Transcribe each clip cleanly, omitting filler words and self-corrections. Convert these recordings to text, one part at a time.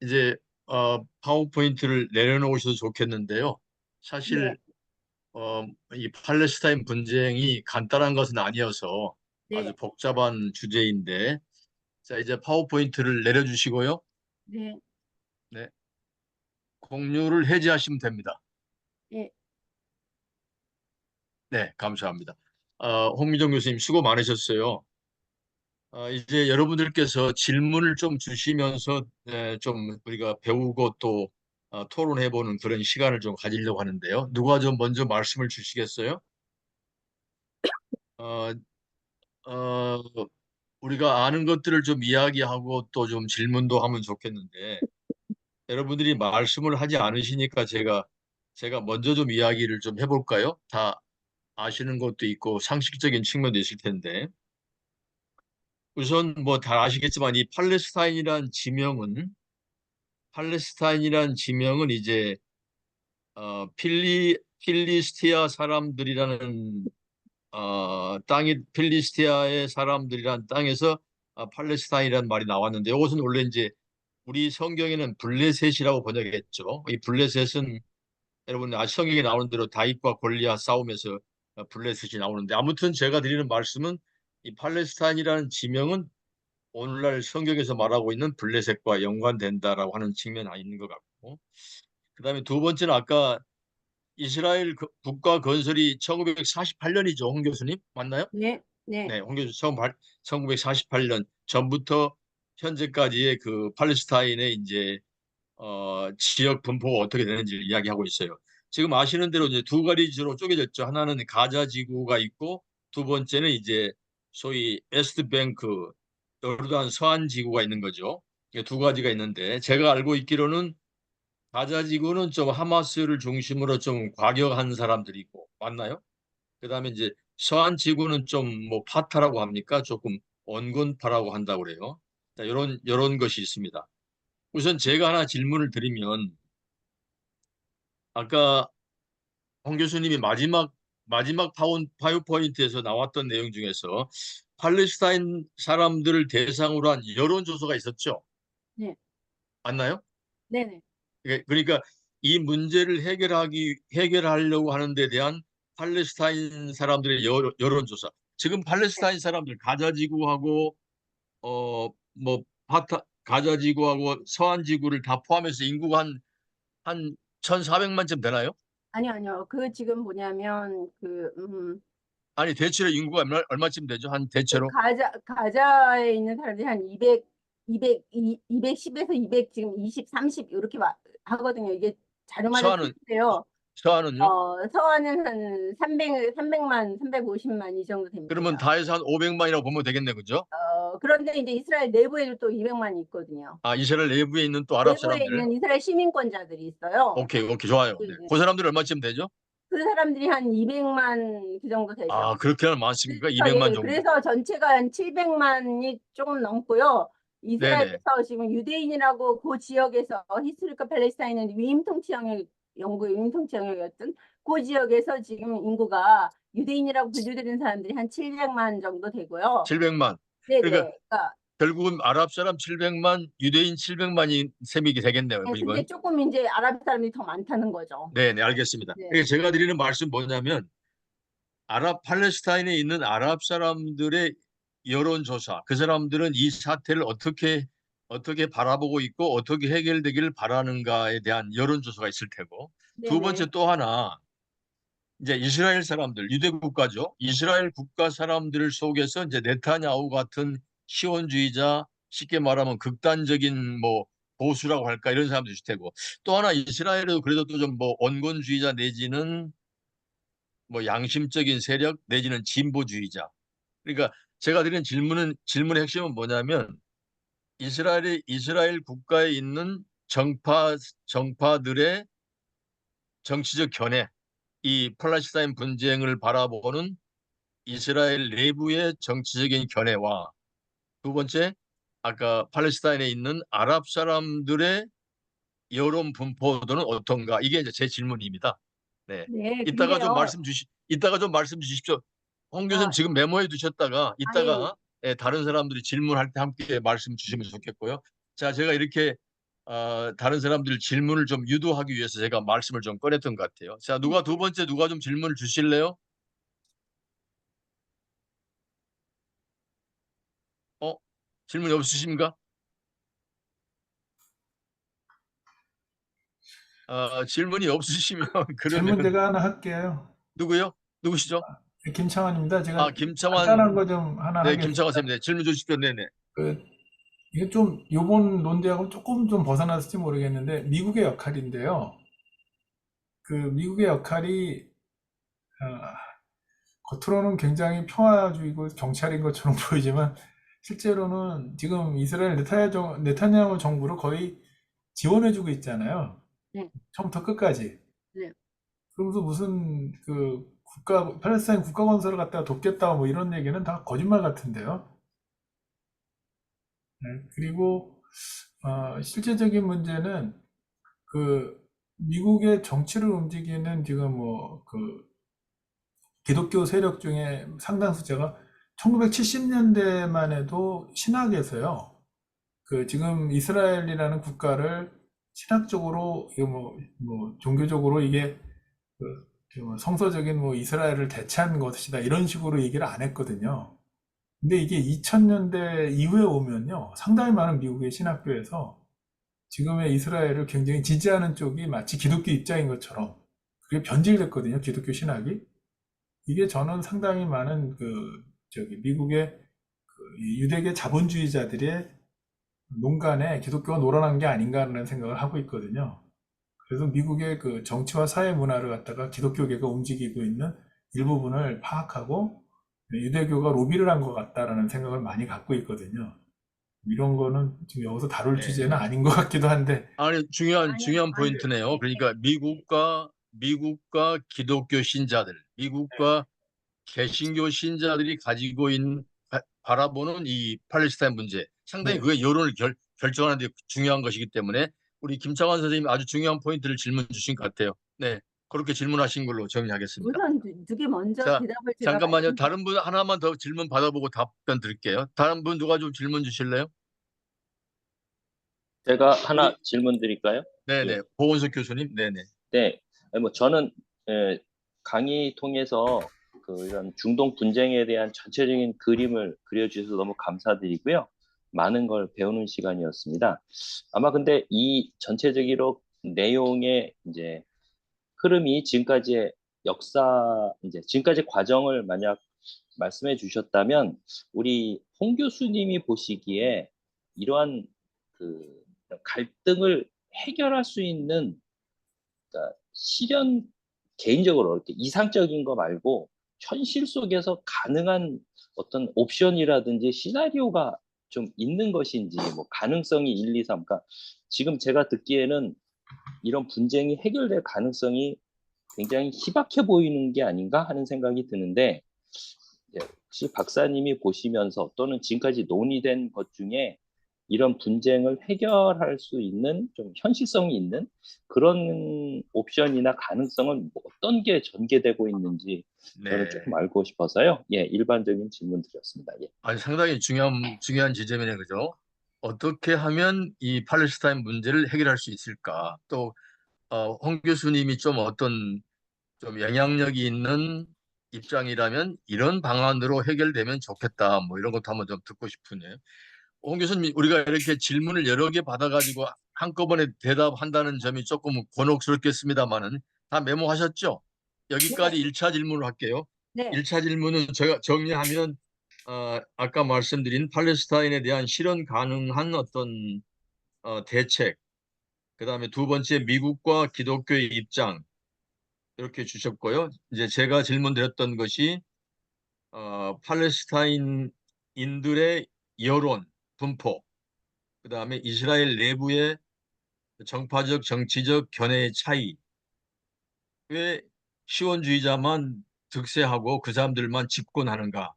이제 파워포인트를 내려놓으셔도 좋겠는데요. 네, 사실 이 팔레스타인 분쟁이 간단한 것은 아니어서 아주 네, 복잡한 주제인데, 자, 이제 파워포인트를 내려주시고요. 네, 네, 공유를 해제하시면 됩니다. 네, 네, 감사합니다. 홍미정 교수님 수고 많으셨어요. 이제 여러분들께서 질문을 좀 주시면서 좀 우리가 배우고 또 토론해보는 그런 시간을 좀 가지려고 하는데요. 누가 좀 먼저 말씀을 주시겠어요? 어, 어, 우리가 아는 것들을 좀 이야기하고 또 좀 질문도 하면 좋겠는데 여러분들이 말씀을 하지 않으시니까 제가 먼저 좀 이야기를 좀 해볼까요? 다 아시는 것도 있고 상식적인 측면도 있을 텐데 우선 뭐 다 아시겠지만 이 팔레스타인이란 지명은 이제 필리스티아 사람들이라는 땅이 필리스티아의 사람들이란 땅에서 팔레스타인이라는 말이 나왔는데 이것은 원래 이제 우리 성경에는 블레셋이라고 번역했죠. 이 블레셋은 여러분 성경에 나오는 대로 다윗과 골리앗 싸움에서 블레셋이 나오는데 아무튼 제가 드리는 말씀은 이 팔레스타인이라는 지명은 오늘날 성경에서 말하고 있는 블레셋과 연관된다라고 하는 측면이 있는 것 같고 그다음에 두 번째는 아까 이스라엘 국가 건설이 1948년이죠, 홍 교수님 맞나요? 네, 네, 네, 홍 교수 1948년 전부터 현재까지의 그 팔레스타인의 이제 지역 분포가 어떻게 되는지 이야기하고 있어요. 지금 아시는 대로 이제 두 가지로 쪼개졌죠. 하나는 가자 지구가 있고 두 번째는 이제 소위 웨스트뱅크 요르단 서안 지구가 있는 거죠. 이게 두 가지가 있는데 제가 알고 있기로는 가자 지구는 좀 하마스를 중심으로 좀 과격한 사람들이 있고 맞나요? 그다음에 이제 서한 지구는 좀 뭐 파타라고 합니까? 조금 온건파라고 한다고 그래요. 자, 이런 것이 있습니다. 우선 제가 하나 질문을 드리면 아까 홍 교수님이 마지막 파워포인트에서 나왔던 내용 중에서 팔레스타인 사람들을 대상으로 한 여론조사가 있었죠. 네, 맞나요? 네, 네, 그러니까 이 문제를 해결하려고 하는 데 대한 팔레스타인 사람들의 여론조사. 지금 팔레스타인 사람들 가자지구하고 뭐 가자지구하고 서한지구를 다 포함해서 인구가 한 1,400만쯤 되나요? 아니요, 아니요. 그 지금 뭐냐면 아니 대체로 인구가 얼마쯤 되죠? 한 그 대체로 가자에 있는 사람들이 한 210에서 200 지금 20, 30 이렇게 하거든요. 이게 자료마다 서한은 틀린데요. 서한은요? 서원은 한 300만, 350만 이 정도 그러면 됩니다. 다 해서 한 500만이라고 보면 되겠네, 그죠? 그런데 이제 이스라엘 내부에도 또 200만이 있거든요. 이스라엘 내부에 있는 또 아랍 내부에 사람들. 있는 이스라엘 시민권자들이 있어요. 오케이, 오케이, 좋아요. 네, 네. 네. 그 사람들 얼마쯤 되죠? 그 사람들이 한 200만 그 정도 되죠. 그렇게나 많습니까? 그래서 200만 정도? 그래서 전체가 한 700만이 조금 넘고요. 네네. 이스라엘에서 지금 유대인이라고 그 지역에서 히스토리컬 팔레스타인은 위임통치 영역 영국의 위임통치 영역이었던 그 지역에서 지금 인구가 유대인이라고 분류되는 사람들이 한 700만 정도 되고요. 700만. 그러니까 네네. 그러니까 결국은 아랍 사람 700만, 유대인 700만이 셈이 되겠네요, 네, 근데 이건. 조금 이제 아랍 사람이 더 많다는 거죠. 네네, 알겠습니다. 네. 그러니까 제가 드리는 말씀 뭐냐면 팔레스타인에 있는 아랍 사람들의 여론조사, 그 사람들은 이 사태를 어떻게 바라보고 있고 어떻게 해결되기를 바라는가에 대한 여론조사가 있을 테고, 두 번째 네네. 또 하나, 이제 이스라엘 사람들, 유대 국가죠. 이스라엘 국가 사람들 속에서 이제 네타냐후 같은 시온주의자, 쉽게 말하면 극단적인 뭐 보수라고 할까 이런 사람도 있을 테고, 또 하나 이스라엘은 그래도 또 좀 뭐 온건주의자 내지는 뭐 양심적인 세력 내지는 진보주의자. 그러니까 제가 드리는 질문의 핵심은 뭐냐면 이스라엘 국가에 있는 정파들의 정치적 견해, 이 팔레스타인 분쟁을 바라보는 이스라엘 내부의 정치적인 견해와 두 번째 아까 팔레스타인에 있는 아랍 사람들의 여론 분포도는 어떤가? 이게 이제 제 질문입니다. 네. 네, 근데요. 이따가 좀 말씀 주십시오. 홍 교수님 아, 지금 메모해 두셨다가 예, 예. 이따가 다른 사람들이 질문할 때 함께 말씀 주시면 좋겠고요. 자, 제가 이렇게 다른 사람들 질문을 좀 유도하기 위해서 제가 말씀을 좀 꺼냈던 것 같아요. 자, 누가 두 번째 누가 좀 질문을 주실래요? 어? 질문이 없으십니까? 질문이 없으시면 질문 그러면 제가 하나 할게요. 누구요? 누구시죠? 김창완입니다. 제가 김창완. 간단한 거 좀 하나 네, 하겠습니다. 김창완 쌤님. 네, 질문 주십시오. 네네. 그, 이게 좀 요번 논대하고 조금 좀 벗어났을지 모르겠는데 미국의 역할인데요. 그 미국의 역할이 겉으로는 굉장히 평화주의고 경찰인 것처럼 보이지만 실제로는 지금 이스라엘 네타냐후 정부를 거의 지원해주고 있잖아요. 네. 처음부터 끝까지. 네. 그러면서 무슨 그 팔레스타인 국가 건설을 갖다가 돕겠다 뭐 이런 얘기는 다 거짓말 같은데요. 네, 그리고 실제적인 문제는 그 미국의 정치를 움직이는 지금 뭐 그 기독교 세력 중에 상당수가 1970년대만 해도 신학에서요. 그 지금 이스라엘이라는 국가를 신학적으로 이거 뭐 종교적으로 이게 그 성서적인 뭐 이스라엘을 대체한 것이다 이런 식으로 얘기를 안 했거든요. 근데 이게 2000년대 이후에 오면요, 상당히 많은 미국의 신학교에서 지금의 이스라엘을 굉장히 지지하는 쪽이 마치 기독교 입장인 것처럼 그게 변질됐거든요, 기독교 신학이. 이게 저는 상당히 많은 미국의 유대계 자본주의자들의 농간에 기독교가 놀아난 게 아닌가라는 생각을 하고 있거든요. 그래서 미국의 그 정치와 사회 문화를 갖다가 기독교계가 움직이고 있는 일부분을 파악하고 유대교가 로비를 한 것 같다라는 생각을 많이 갖고 있거든요. 이런 거는 지금 여기서 다룰 네. 주제는 아닌 것 같기도 한데. 아니, 중요한 아니, 포인트네요. 네. 그러니까 미국과 기독교 신자들, 미국과 개신교 신자들이 가지고 있는 바라보는 이 팔레스타인 문제, 상당히 네. 그게 여론을 결정하는 데 중요한 것이기 때문에 우리 김창완 선생님 아주 중요한 포인트를 질문 주신 것 같아요. 네, 그렇게 질문하신 걸로 정리하겠습니다. 우선 두 개 먼저 자, 대답을 제가 잠깐만요. 다른 분 하나만 더 질문 받아보고 답변 드릴게요. 다른 분 누가 좀 질문 주실래요? 제가 하나 우리 질문 드릴까요? 예. 네네, 보건석 교수님. 네네. 네. 아니, 뭐 저는 강의 통해서 이런 중동 분쟁에 대한 전체적인 그림을 그려주셔서 너무 감사드리고요. 많은 걸 배우는 시간이었습니다. 아마 근데 이 전체적으로 내용의 이제 흐름이 지금까지의 이제 지금까지 과정을 만약 말씀해 주셨다면 우리 홍 교수님이 보시기에 이러한 그 갈등을 해결할 수 있는, 그러니까 개인적으로 이렇게 이상적인 거 말고 현실 속에서 가능한 어떤 옵션이라든지 시나리오가 좀 있는 것인지, 뭐 가능성이 1, 2, 3. 그러니까 지금 제가 듣기에는 이런 분쟁이 해결될 가능성이 굉장히 희박해 보이는 게 아닌가 하는 생각이 드는데, 혹시 박사님이 보시면서 또는 지금까지 논의된 것 중에 이런 분쟁을 해결할 수 있는 좀 현실성이 있는 그런 옵션이나 가능성은 뭐 어떤 게 전개되고 있는지 저는 네. 조금 알고 싶어서요. 예, 일반적인 질문 드렸습니다. 예. 아니, 상당히 중요한 지점이네, 그죠? 어떻게 하면 이 팔레스타인 문제를 해결할 수 있을까? 또, 홍 교수님이 좀 어떤 좀 영향력이 있는 입장이라면 이런 방안으로 해결되면 좋겠다. 뭐 이런 것도 한번 좀 듣고 싶으네요. 홍 교수님, 우리가 이렇게 질문을 여러 개 받아가지고 한꺼번에 대답한다는 점이 조금 곤혹스럽겠습니다만은 다 메모하셨죠? 여기까지 1차 질문을 할게요. 네. 1차 질문은 제가 정리하면 아까 말씀드린 팔레스타인에 대한 실현 가능한 어떤 대책, 그다음에 두 번째 미국과 기독교의 입장 이렇게 주셨고요. 이제 제가 질문드렸던 것이 팔레스타인인들의 여론, 분포, 그다음에 이스라엘 내부의 정파적, 정치적 견해의 차이, 왜 시원주의자만 득세하고 그 사람들만 집권하는가?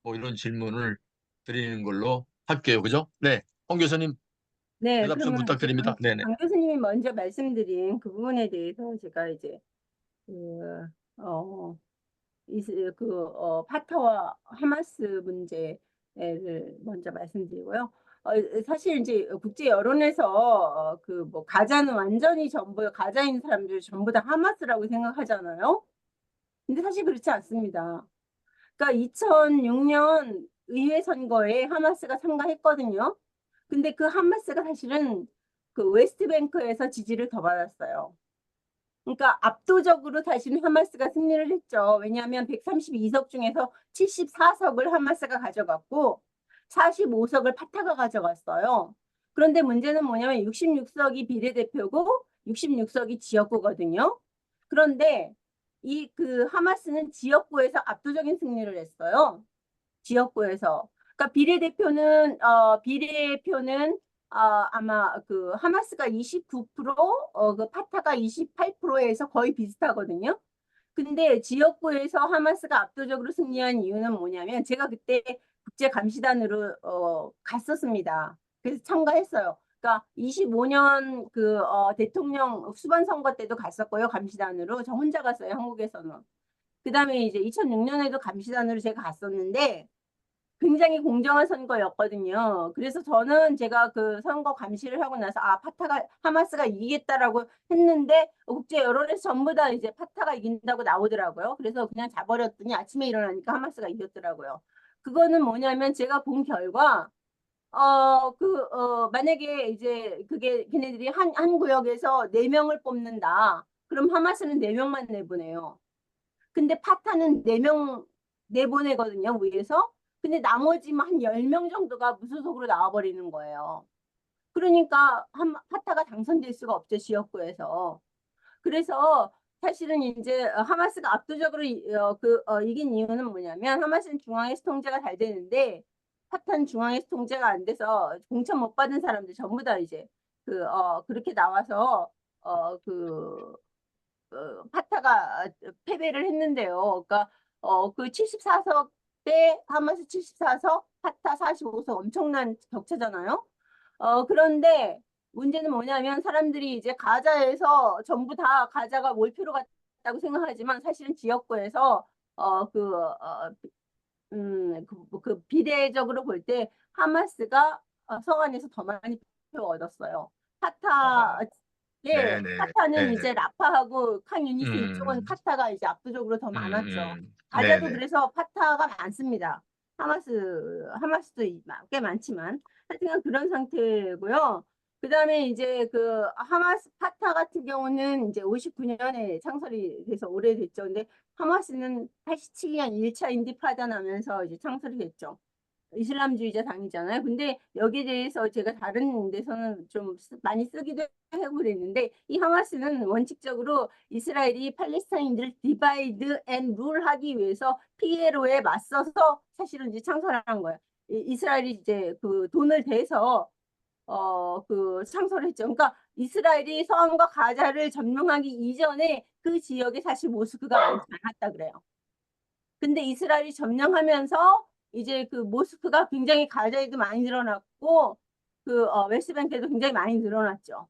뭐 이런 질문을 드리는 걸로 할게요. 그죠? 네. 홍 교수님 네, 대답 좀 그러면 이제 부탁드립니다. 네네. 강 교수님이 먼저 말씀드린 그 부분에 대해서 제가 이제 그, 어, 파타와 하마스 문제를 먼저 말씀드리고요. 사실 이제 국제 여론에서 그 뭐 가자는 완전히 전부 가자인 사람들 전부 다 하마스라고 생각하잖아요. 근데 사실 그렇지 않습니다. 그러니까 2006년 의회 선거에 하마스가 참가했거든요. 근데 그 하마스가 사실은 그 웨스트뱅크에서 지지를 더 받았어요. 그러니까 압도적으로 사실은 하마스가 승리를 했죠. 왜냐하면 132석 중에서 74석을 하마스가 가져갔고 45석을 파타가 가져갔어요. 그런데 문제는 뭐냐면 66석이 비례대표고 66석이 지역구거든요. 그런데 이 그 하마스는 지역구에서 압도적인 승리를 했어요. 지역구에서. 그러니까 비례표는 아마 그 하마스가 29%, 그 파타가 28%에서 거의 비슷하거든요. 근데 지역구에서 하마스가 압도적으로 승리한 이유는 뭐냐면 제가 그때 국제감시단으로 갔었습니다. 그래서 참가했어요. 그러니까 25년 그 대통령 수반 선거 때도 갔었고요. 감시단으로. 저 혼자 갔어요. 한국에서는. 그다음에 이제 2006년에도 감시단으로 제가 갔었는데 굉장히 공정한 선거였거든요. 그래서 저는 제가 그 선거 감시를 하고 나서 파타가 하마스가 이기겠다라고 했는데 국제 여론에서 전부 다 이제 파타가 이긴다고 나오더라고요. 그래서 그냥 자버렸더니 아침에 일어나니까 하마스가 이겼더라고요. 그거는 뭐냐면 제가 본 결과 만약에 이제 그게 걔네들이 한 구역에서 4명을 뽑는다. 그럼 하마스는 4명만 내보내요. 근데 파타는 4명 내보내거든요, 위에서. 근데 나머지 한 10명 정도가 무소속으로 나와버리는 거예요. 그러니까 파타가 당선될 수가 없죠, 지역구에서. 그래서 사실은 이제 하마스가 압도적으로 이긴 이유는 뭐냐면 하마스는 중앙에서 통제가 잘 되는데 파타는 중앙에서 통제가 안 돼서 공천 못 받은 사람들 전부 다 이제 그렇게 나와서 그 파타가 패배를 했는데요. 그러니까 그 74석 대 하마스 74석, 파타 45석 엄청난 격차잖아요. 그런데 문제는 뭐냐면 사람들이 이제 가자에서 전부 다 가자가 몰표로 갔다고 생각하지만 사실은 지역구에서 그 비례적으로 볼 때 하마스가 서간에서 더 많이 표 얻었어요. 파타 아, 예, 네네, 파타는 네네. 이제 라파하고 칸 유니스 이쪽은 음, 파타가 이제 압도적으로 더 많았죠. 가자도 네네. 그래서 파타가 많습니다. 하마스도 꽤 많지만 하여튼 그런 상태고요. 그다음에 이제 그 하마스 파타 같은 경우는 이제 59년에 창설이 돼서 오래됐죠. 근데 하마스는 87년 1차 인티파다 나면서 이제 창설이 됐죠. 이슬람주의자 당이잖아요. 근데 여기에 대해서 제가 다른 데서는 좀 많이 쓰기도 하고 그랬는데 이 하마스는 원칙적으로 이스라엘이 팔레스타인들을 디바이드 앤 룰 하기 위해서 PLO에 맞서서 사실은 이제 창설한 거예요. 이스라엘이 이제 그 돈을 대서 그 창설을 했죠. 그러니까 이스라엘이 서안과 가자를 점령하기 이전에 그 지역에 사실 모스크가 많지 않았다 그래요. 근데 이스라엘이 점령하면서 이제 그 모스크가 굉장히 가자에도 많이 늘어났고 그 웨스트뱅크에도 굉장히 많이 늘어났죠.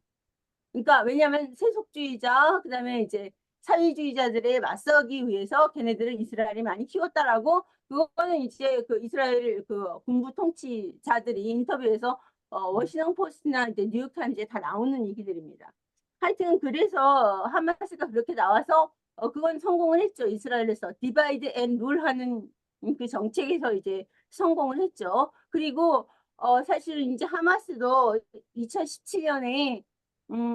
그러니까 왜냐하면 세속주의자 그다음에 이제 사회주의자들에 맞서기 위해서 걔네들을 이스라엘이 많이 키웠다라고 그거는 이제 그 이스라엘 그 군부 통치자들이 인터뷰에서 워싱턴 포스트나 이제 뉴욕타임즈에 다 나오는 얘기들입니다. 하여튼 그래서 하마스가 그렇게 나와서 그건 성공을 했죠. 이스라엘에서 디바이드 앤 룰 하는 그 정책에서 이제 성공을 했죠. 그리고 사실 이제 하마스도 2017년에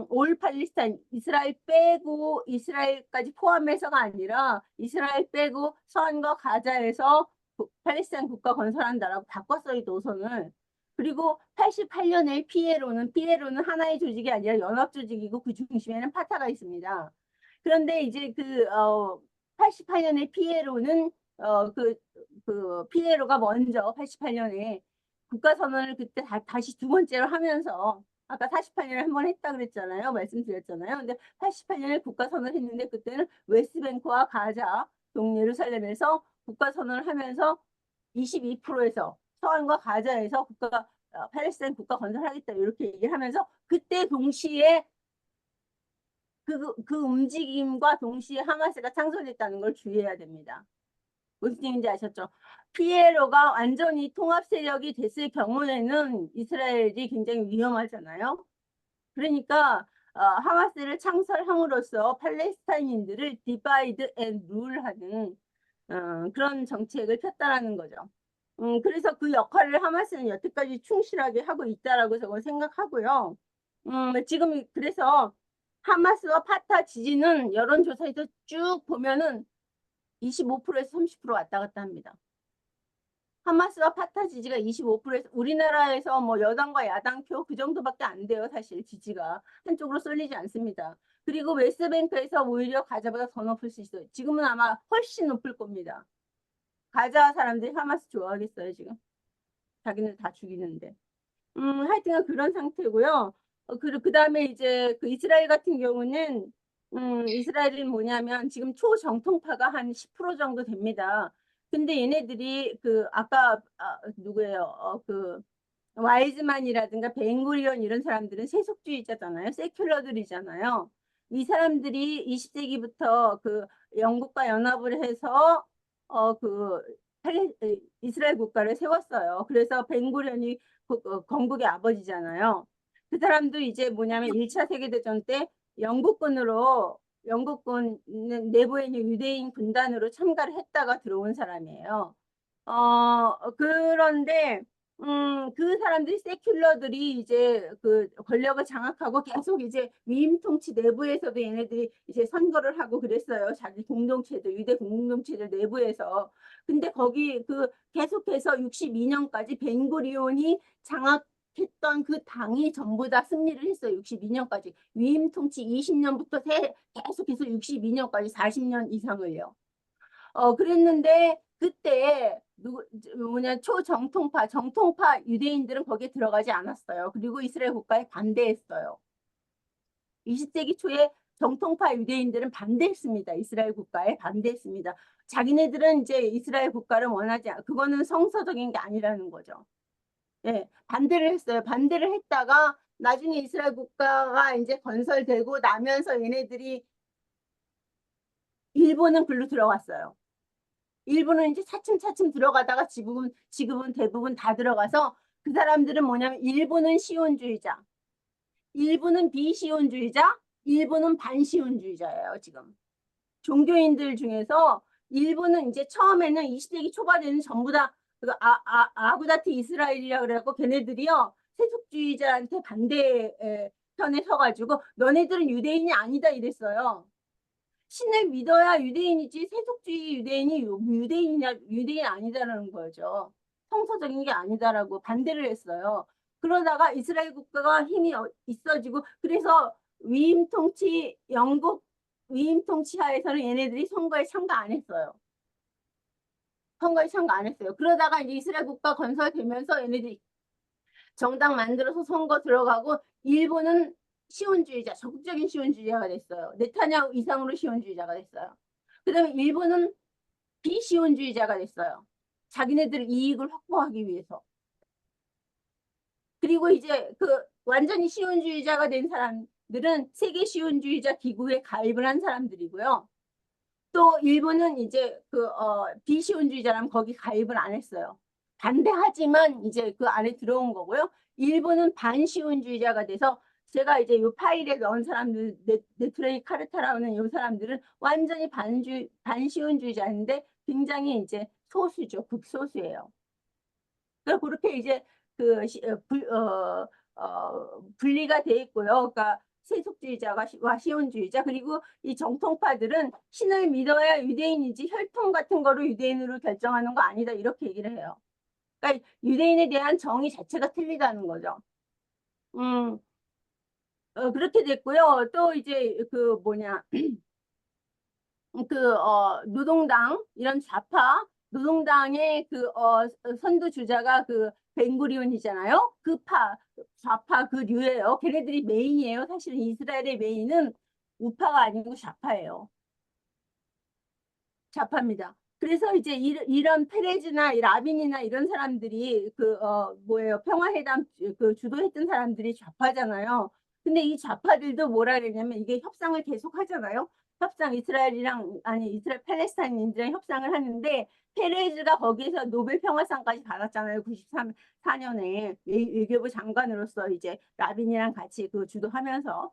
올 팔레스타인 이스라엘 빼고 이스라엘까지 포함해서가 아니라 이스라엘 빼고 서안과 가자에서 팔레스타인 국가 건설한다라고 바꿨어요, 이 노선을. 그리고 88년에 피에로는 하나의 조직이 아니라 연합 조직이고 그 중심에는 파타가 있습니다. 그런데 이제 88년에 피에로는 그 피에로가 먼저 88년에 국가 선언을 그때 다시 두 번째로 하면서 아까 48년에 한 번 했다 그랬잖아요. 말씀드렸잖아요. 근데 88년에 국가 선언을 했는데 그때는 웨스트뱅크와 가자 동예루살렘에서 국가 선언을 하면서 22%에서 서안과 가자에서 팔레스타인 국가 건설하겠다 이렇게 얘기를 하면서 그때 동시에 그 움직임과 동시에 하마스가 창설됐다는 걸 주의해야 됩니다. 무슨 얘기인지 아셨죠? PLO가 완전히 통합 세력이 됐을 경우에는 이스라엘이 굉장히 위험하잖아요. 그러니까 하마스를 창설함으로써 팔레스타인인들을 디바이드 앤 룰하는 그런 정책을 폈다라는 거죠. 그래서 그 역할을 하마스는 여태까지 충실하게 하고 있다라고 저는 생각하고요. 지금 그래서 하마스와 파타 지지는 여론조사에서 쭉 보면은 25%에서 30% 왔다 갔다 합니다. 하마스와 파타 지지가 25%에서 우리나라에서 뭐 여당과 야당표 그 정도밖에 안 돼요. 사실 지지가 한쪽으로 쏠리지 않습니다. 그리고 웨스트뱅크에서 오히려 가자보다 더 높을 수 있어요. 지금은 아마 훨씬 높을 겁니다. 가자 사람들이 하마스 좋아하겠어요, 지금. 자기는 다 죽이는데. 하여튼 그런 상태고요. 그 다음에 이제 그 이스라엘 같은 경우는 이스라엘은 뭐냐면 지금 초정통파가 한 10% 정도 됩니다. 근데 얘네들이 그 아까 누구예요? 그 와이즈만이라든가 벤구리온 이런 사람들은 세속주의자잖아요. 세큘러들이잖아요. 이 사람들이 20세기부터 그 영국과 연합을 해서 그 이스라엘 국가를 세웠어요. 그래서 벤구리온이 건국의 아버지잖아요. 그 사람도 이제 뭐냐면 1차 세계대전 때 영국군 내부에 있는 유대인 군단으로 참가를 했다가 들어온 사람이에요. 그런데 그 사람들이 세큘러들이 이제 그 권력을 장악하고 계속 이제 위임 통치 내부에서도 얘네들이 이제 선거를 하고 그랬어요. 자기 공동체들, 유대 공동체들 내부에서. 근데 거기 그 계속해서 62년까지 벤구리온이 장악했던 그 당이 전부 다 승리를 했어요. 62년까지. 위임 통치 20년부터 계속해서 62년까지 40년 이상을요. 그랬는데 그때 정통파 유대인들은 거기에 들어가지 않았어요. 그리고 이스라엘 국가에 반대했어요. 20세기 초에 정통파 유대인들은 반대했습니다. 이스라엘 국가에 반대했습니다. 자기네들은 이제 이스라엘 국가를 원하지 않, 그거는 성서적인 게 아니라는 거죠. 예, 반대를 했어요. 반대를 했다가 나중에 이스라엘 국가가 이제 건설되고 나면서 얘네들이 일본은 글로 들어갔어요. 일본은 이제 차츰차츰 들어가다가 지금은 대부분 다 들어가서 그 사람들은 뭐냐면 일본은 시온주의자, 일본은 비시온주의자, 일본은 반시온주의자예요. 지금 종교인들 중에서 일본은 이제 처음에는 20세기 초반에는 전부 다 아구다티 이스라엘이라 그래갖고 걔네들이요 세속주의자한테 반대 편에 서가지고 너네들은 유대인이 아니다 이랬어요. 신을 믿어야 유대인이지 세속주의 유대인이 유대인 아니다라는 거죠. 성서적인 게 아니다라고 반대를 했어요. 그러다가 이스라엘 국가가 힘이 있어지고 그래서 영국 위임 통치 하에서는 얘네들이 선거에 참가 안 했어요. 선거에 참가 안 했어요. 그러다가 이제 이스라엘 국가 건설되면서 얘네들이 정당 만들어서 선거 들어가고 일본은 시온주의자, 적극적인 시온주의자가 됐어요. 네타냐후 이상으로 시온주의자가 됐어요. 그 다음에 일본은 비시온주의자가 됐어요. 자기네들 이익을 확보하기 위해서. 그리고 이제 그 완전히 시온주의자가 된 사람들은 세계 시온주의자 기구에 가입을 한 사람들이고요. 또 일본은 이제 그 비시온주의자라면 거기 가입을 안 했어요. 반대하지만 이제 그 안에 들어온 거고요. 일본은 반시온주의자가 돼서 제가 이제 요 파일에 넣은 사람들 네트레이 카르타라는 요 사람들은 완전히 반시온주의자인데 굉장히 이제 소수죠. 극소수예요. 그래서 그렇게 이제 분리가 돼 있고요. 그러니까 세속주의자와 시온주의자 그리고 이 정통파들은 신을 믿어야 유대인이지 혈통 같은 거로 유대인으로 결정하는 거 아니다 이렇게 얘기를 해요. 그러니까 유대인에 대한 정의 자체가 틀리다는 거죠. 그렇게 됐고요. 또 이제 그 뭐냐 노동당 이런 노동당의 선두 주자가 그 벤구리온이잖아요. 좌파 그 류예요. 걔네들이 메인이에요. 사실은 이스라엘의 메인은 우파가 아니고 좌파예요. 좌파입니다. 그래서 이제 이런 페레즈나 라빈이나 이런 사람들이 평화회담 주도했던 사람들이 좌파잖아요. 근데 이 좌파들도 뭐라 그러냐면 이게 협상을 계속 하잖아요. 협상 이스라엘 팔레스타인인들이랑 협상을 하는데 페레즈가 거기에서 노벨 평화상까지 받았잖아요. 94년에 외교부 장관으로서 이제 라빈이랑 같이 그 주도하면서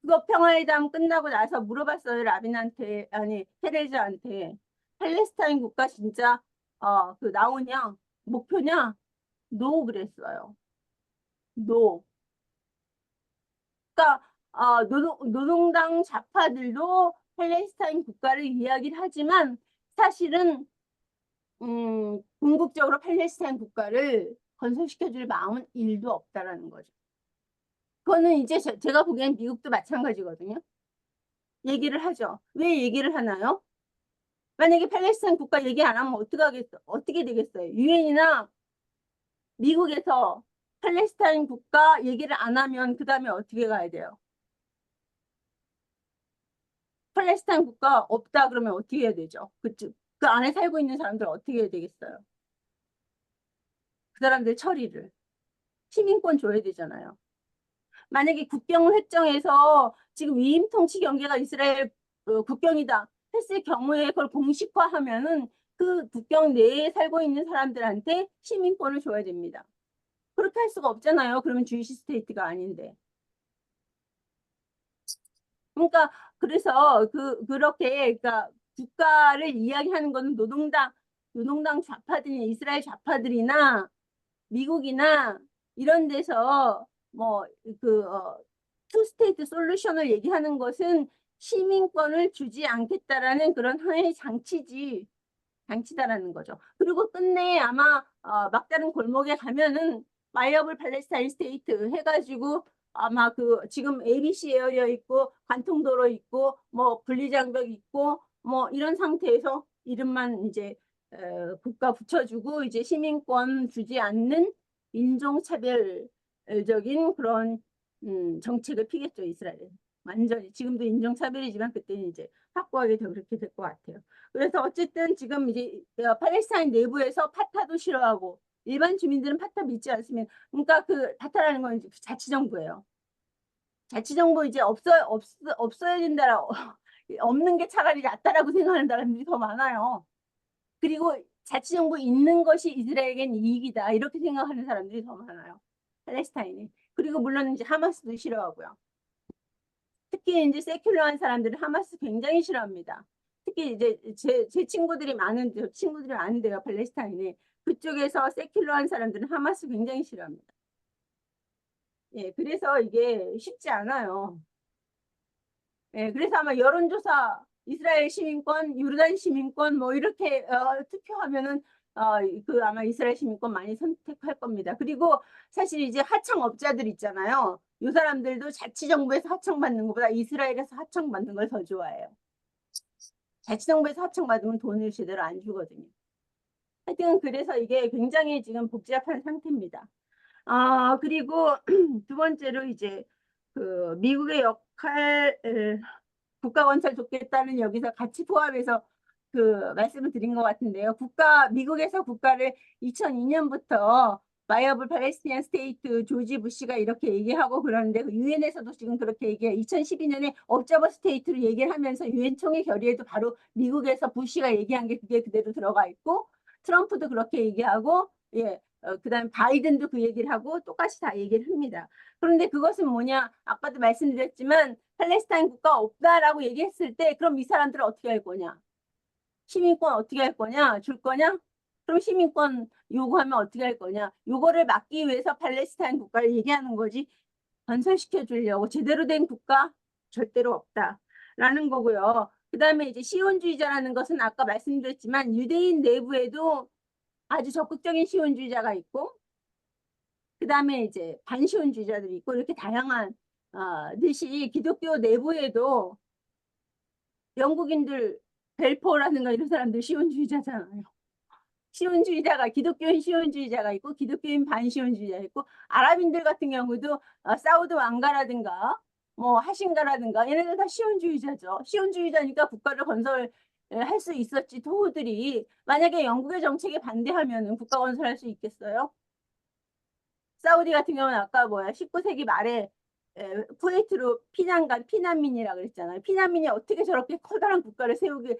그거 평화회담 끝나고 나서 물어봤어요. 라빈한테 아니 페레즈한테 팔레스타인 국가 진짜 그 나오냐 목표냐 노 그랬어요. 노. 그러니까 노동당 좌파들도 팔레스타인 국가를 이야기를 하지만 사실은 궁극적으로 팔레스타인 국가를 건설시켜줄 마음은 1도 없다라는 거죠. 그거는 이제 제가 보기엔 미국도 마찬가지거든요. 얘기를 하죠. 왜 얘기를 하나요? 만약에 팔레스타인 국가 얘기 안 하면 어떻게 되겠어요? 유엔이나 미국에서 팔레스타인 국가 얘기를 안 하면 그 다음에 어떻게 가야 돼요? 팔레스타인 국가 없다 그러면 어떻게 해야 되죠? 그 안에 살고 있는 사람들 어떻게 해야 되겠어요? 그 사람들 처리를. 시민권 줘야 되잖아요. 만약에 국경을 획정해서 지금 위임 통치 경계가 이스라엘 국경이다 했을 경우에 그걸 공식화하면은 그 국경 내에 살고 있는 사람들한테 시민권을 줘야 됩니다. 그렇게 할 수가 없잖아요. 그러면 주이시 스테이트가 아닌데. 그러니까 그래서 그렇게 그러니까 국가를 이야기하는 것은 노동당 좌파들이나 이스라엘 좌파들이나 미국이나 이런 데서 투 스테이트 솔루션을 얘기하는 것은 시민권을 주지 않겠다라는 그런 하나의 장치다라는 거죠. 그리고 끝내 아마 막다른 골목에 가면은 마이어블 팔레스타인 스테이트 해가지고 아마 지금 ABC 에어리어 있고 관통도로 있고 뭐 분리장벽 있고 뭐 이런 상태에서 이름만 이제 국가 붙여주고 이제 시민권 주지 않는 인종차별적인 그런 정책을 피겠죠. 이스라엘은 완전히 지금도 인종차별이지만 그때는 이제 확고하게 더 그렇게 될 것 같아요. 그래서 어쨌든 지금 이제 팔레스타인 내부에서 파타도 싫어하고 일반 주민들은 파타 믿지 않습니다. 그러니까 파타라는 건 이제 자치정부예요. 자치정부 이제 없어야 된다. 없는 게 차라리 낫다라고 생각하는 사람들이 더 많아요. 그리고 자치정부 있는 것이 이스라엘에겐 이익이다. 이렇게 생각하는 사람들이 더 많아요. 팔레스타인이. 그리고 물론 이제 하마스도 싫어하고요. 특히 이제 세큘러한 사람들은 하마스 굉장히 싫어합니다. 특히 이제 제 친구들이 많은데요. 팔레스타인에. 그쪽에서 세큘러한 사람들은 하마스 굉장히 싫어합니다. 예, 그래서 이게 쉽지 않아요. 예, 그래서 아마 여론조사 이스라엘 시민권, 요르단 시민권 뭐 이렇게 투표하면은 아마 이스라엘 시민권 많이 선택할 겁니다. 그리고 사실 이제 하청업자들 있잖아요. 이 사람들도 자치정부에서 하청받는 것보다 이스라엘에서 하청받는 걸 더 좋아해요. 자치정부에서 하청받으면 돈을 제대로 안 주거든요. 하여튼 그래서 이게 굉장히 지금 복잡한 상태입니다. 그리고 두 번째로 이제 미국의 역할, 국가 건설 돕겠다는 여기서 같이 포함해서 말씀을 드린 것 같은데요. 미국에서 국가를 2002년부터 바이어블 팔레스티니안 스테이트 조지 부시가 이렇게 얘기하고 그러는데 유엔에서도 지금 그렇게 얘기해요. 2012년에 옵저버 스테이트로 얘기를 하면서 유엔 총회 결의에도 바로 미국에서 부시가 얘기한 게 그게 그대로 들어가 있고 트럼프도 그렇게 얘기하고 그다음에 바이든도 그 얘기를 하고 똑같이 다 얘기를 합니다. 그런데 그것은 뭐냐? 아까도 말씀드렸지만 팔레스타인 국가 없다라고 얘기했을 때 그럼 이 사람들은 어떻게 할 거냐? 시민권 어떻게 할 거냐? 줄 거냐? 그럼 시민권 요구하면 어떻게 할 거냐? 요거를 막기 위해서 팔레스타인 국가를 얘기하는 거지 건설시켜 주려고 제대로 된 국가 절대로 없다라는 거고요. 그 다음에 이제 시온주의자라는 것은 아까 말씀드렸지만 유대인 내부에도 아주 적극적인 시온주의자가 있고 그 다음에 이제 반시온주의자들이 있고 이렇게 다양한 듯이 기독교 내부에도 영국인들 벨포라든가 이런 사람들 시온주의자잖아요. 기독교인 시온주의자가 있고 기독교인 반시온주의자가 있고 아랍인들 같은 경우도 사우드 왕가라든가 뭐 하신가라든가 얘네들 다 시온주의자죠. 시온주의자니까 국가를 건설할 수 있었지. 토호들이 만약에 영국의 정책에 반대하면 국가 건설할 수 있겠어요? 사우디 같은 경우는 아까 19세기 말에 쿠웨이트로 피난민이라 그랬잖아요. 피난민이 어떻게 저렇게 커다란 국가를 세울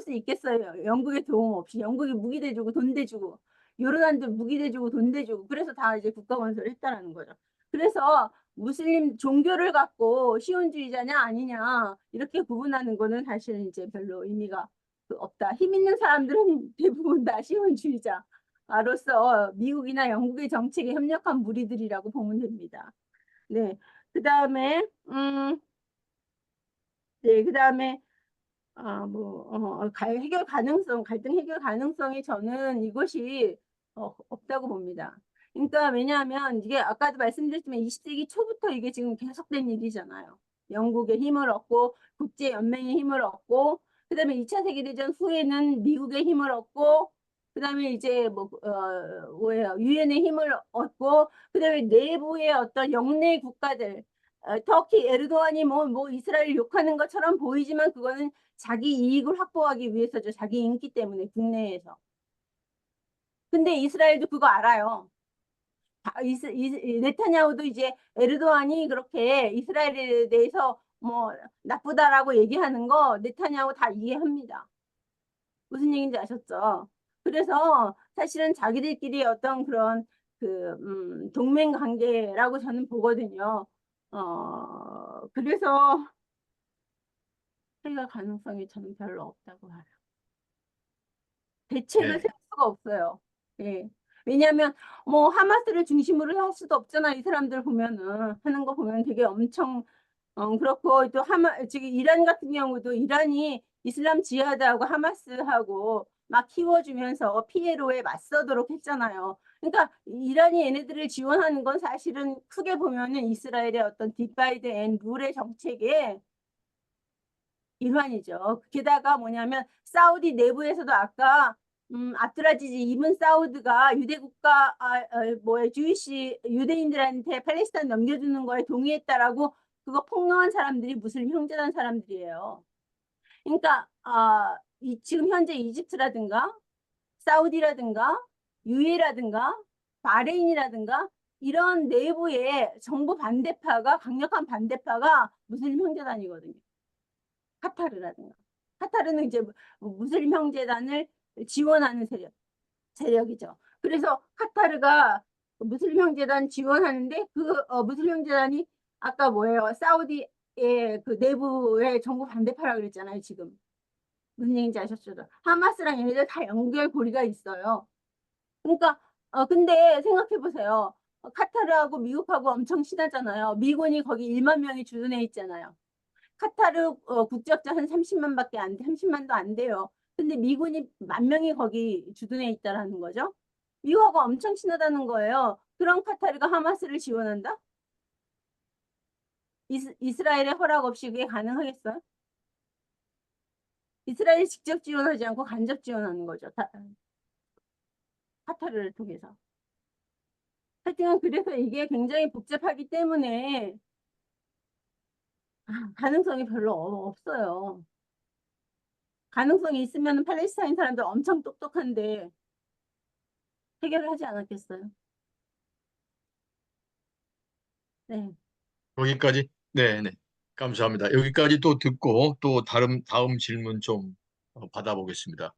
수 있겠어요? 영국의 도움 없이. 영국이 무기 대주고 돈 대주고 요르단도 무기 대주고 돈 대주고 그래서 다 이제 국가 건설을 했다라는 거죠. 그래서 무슬림 종교를 갖고 시온주의자냐 아니냐 이렇게 구분하는 거는 사실은 이제 별로 의미가 없다. 힘 있는 사람들은 대부분 다 시온주의자로서 미국이나 영국의 정책에 협력한 무리들이라고 보면 됩니다. 네. 그다음에 네, 그다음에 갈등 해결 가능성이 저는 이것이 없다고 봅니다. 그러니까 왜냐하면 이게 아까도 말씀드렸지만 20세기 초부터 이게 지금 계속된 일이잖아요. 영국의 힘을 얻고 국제 연맹의 힘을 얻고 그다음에 2차 세계대전 후에는 미국의 힘을 얻고 그다음에 이제 유엔의 힘을 얻고 그다음에 내부의 어떤 영내 국가들 터키 에르도안이 뭐 이스라엘 욕하는 것처럼 보이지만 그거는 자기 이익을 확보하기 위해서죠. 자기 인기 때문에 국내에서. 근데 이스라엘도 그거 알아요. 네타냐후도 이제 에르도안이 그렇게 이스라엘에 대해서 뭐 나쁘다라고 얘기하는 거 네타냐후 다 이해합니다. 무슨 얘기인지 아셨죠? 그래서 사실은 자기들끼리 어떤 그런 동맹 관계라고 저는 보거든요. 그래서 해결 가능성이 저는 별로 없다고 봐요. 대책을 네. 세울 수가 없어요. 예. 왜냐하면 뭐 하마스를 중심으로 할 수도 없잖아. 이 사람들 보면은 하는 거 보면 되게 엄청 그렇고 또 지금 이란 같은 경우도 이란이 이슬람 지하드하고 하마스하고 막 키워주면서 피해로에 맞서도록 했잖아요. 그러니까 이란이 얘네들을 지원하는 건 사실은 크게 보면은 이스라엘의 어떤 디바이드 앤 룰의 정책에 일환이죠. 게다가 뭐냐면 사우디 내부에서도 아까 아트라지지 이븐 사우드가 유대국가 유대인들한테 팔레스타인 넘겨주는 거에 동의했다라고 그거 폭로한 사람들이 무슬림 형제단 사람들이에요. 그러니까 지금 현재 이집트라든가 사우디라든가 UAE라든가 바레인이라든가 이런 내부의 정부 반대파가 강력한 반대파가 무슬림 형제단이거든요. 카타르라든가. 카타르는 이제 무슬림 형제단을 지원하는 세력이죠. 그래서 카타르가 무슬림 형제단 지원하는데 무슬림 형제단이 아까 뭐예요? 사우디의 그 내부의 정부 반대파라 그랬잖아요, 지금. 무슨 얘기인지 아셨죠? 하마스랑 얘네들 다 연결고리가 있어요. 그러니까 근데 생각해 보세요. 카타르하고 미국하고 엄청 친하잖아요. 미군이 거기 1만 명이 주둔해 있잖아요. 카타르 국적자 한 30만밖에 안 돼, 30만도 안 돼요. 근데 미군이 10,000명이 거기 주둔해 있다라는 거죠. 미국하고 엄청 친하다는 거예요. 그럼 카타르가 하마스를 지원한다? 이스라엘의 허락 없이 그게 가능하겠어요? 이스라엘이 직접 지원하지 않고 간접 지원하는 거죠. 카타르를 통해서. 하여튼 그래서 이게 굉장히 복잡하기 때문에 가능성이 별로 없어요. 가능성이 있으면 팔레스타인 사람들 엄청 똑똑한데 해결을 하지 않았겠어요. 네. 거기까지. 네, 네. 감사합니다. 여기까지 또 듣고 또 다음 질문 좀 받아보겠습니다.